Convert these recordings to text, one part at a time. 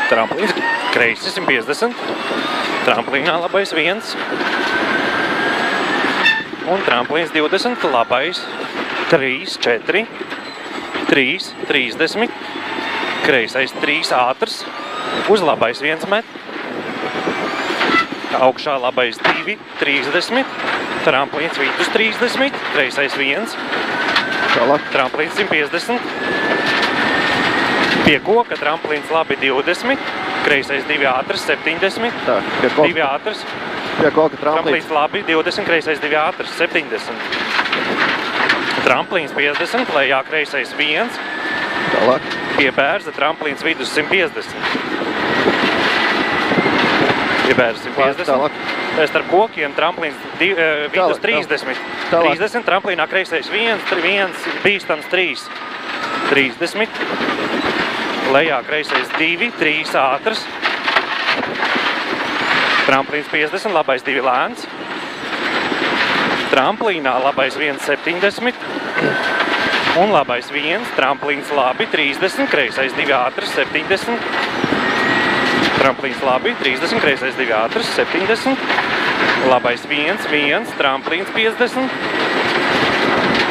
Tramplīns kreisi 150. Tramplīnā labais 1. Un tramplīns 20, labais 3, 4, 3, 30. Kreisais 3 ātrs. Uz labais 1 met. Augšā labais 2, 30. Tramplīns vidus 30. Kreisais 1. Tramplīns 150. Pie koka tramplīns labi 20. Kreisais 2 ātrs 70. Tā, pie koka. 2 ātrs. Pie koka Tramplīns labi 20. Kreisais 2 ātrs 70. Tramplīns 50. Lejā kreisais 1. Tālāk. Pie bērza tramplīns vidus 150. Pie bērza 150. Tālāk. Starp kokiem tramplīns vidus 30. 30. Tramplīnā kreisais 1, bīstams 3. 30. Lejā kreisais 2, 3 ātrs. Tramplīns 50, labais 2 lēns. Tramplīnā labais 1, 70. Un labais 1, tramplīns labi 30, kreisais 2 ātrs 70. Tramplīns labi 30, kreisais 2 ātrs 70. Labais 1, 1, tramplīns 50.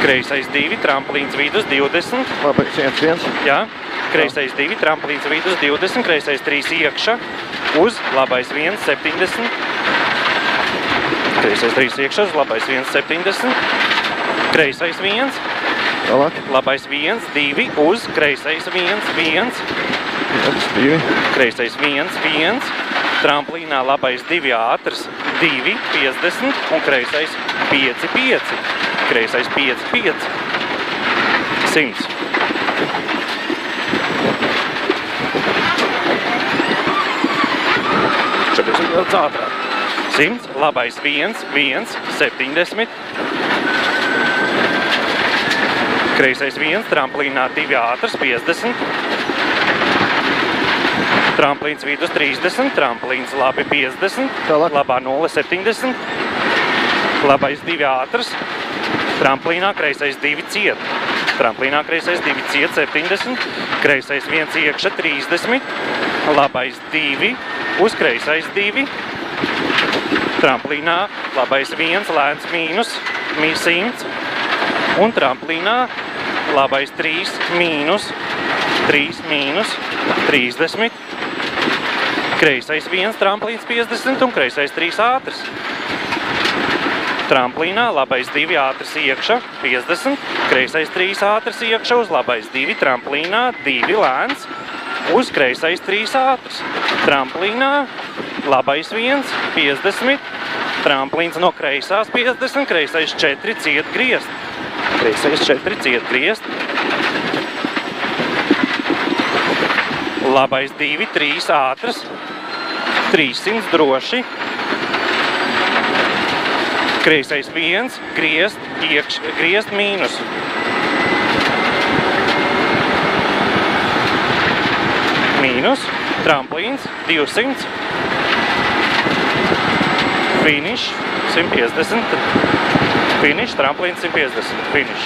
Kreisais 2, tramplīns vidus 20. Labais 1, 1. Jā. Kreisais 2, tramplīns vidus 20, kreisais 3 iekša, uz labais 1, 70. Kreisais 3 iekša, uz labais 1, 70. Kreisais 1. Tālāk. Labais 1, 2, uz kreisais 1, 1. 2. Kreisais 1, 1. Tramplīnā labais 2 ātrs, 2, 50. Un kreisais 5, 5. Kreisais 5, 5. 100. Šoties ir daudz ātrāk. 100, labais 1, 1, 70. Kreisais 1, tramplīnā 2 ātrs, 50. Tramplīns vidus 30, tramplīns labi 50. Tālāk. Labā 0, 70. Labais 2 ātrs. Tramplīnā kreisais 2 ciet. Tramplīnā kreisais 2 ciet, 70. Kreisais 1 iekša, 30. Labais 2. Uz kreisais 2. Tramplīnā labais 1, lēns mīnus, 100. Un tramplīnā labais 3, mīnus, 3, mīnus, 30. Kreisais 1, tramplīns 50 un kreisais 3 ātrs. Tramplīnā labais 2 ātrs iekša, 50. Kreisais 3 ātrs iekša, uz labais 2. Tramplīnā 2 lēns. Uz kreisais 3 ātrs. Tramplīnā labais 1, 50. Tramplīns no kreisās 50, kreisais 4 ciet griezt. Kreisais 4 ciet griezt. Labais 2, 3 ātrs. 300 droši. Kreisais 1, griezt, griezt mīnus. Mīnus, tramplīns, 200. Finish, 150. Finish, tramplīns, 150. Finish.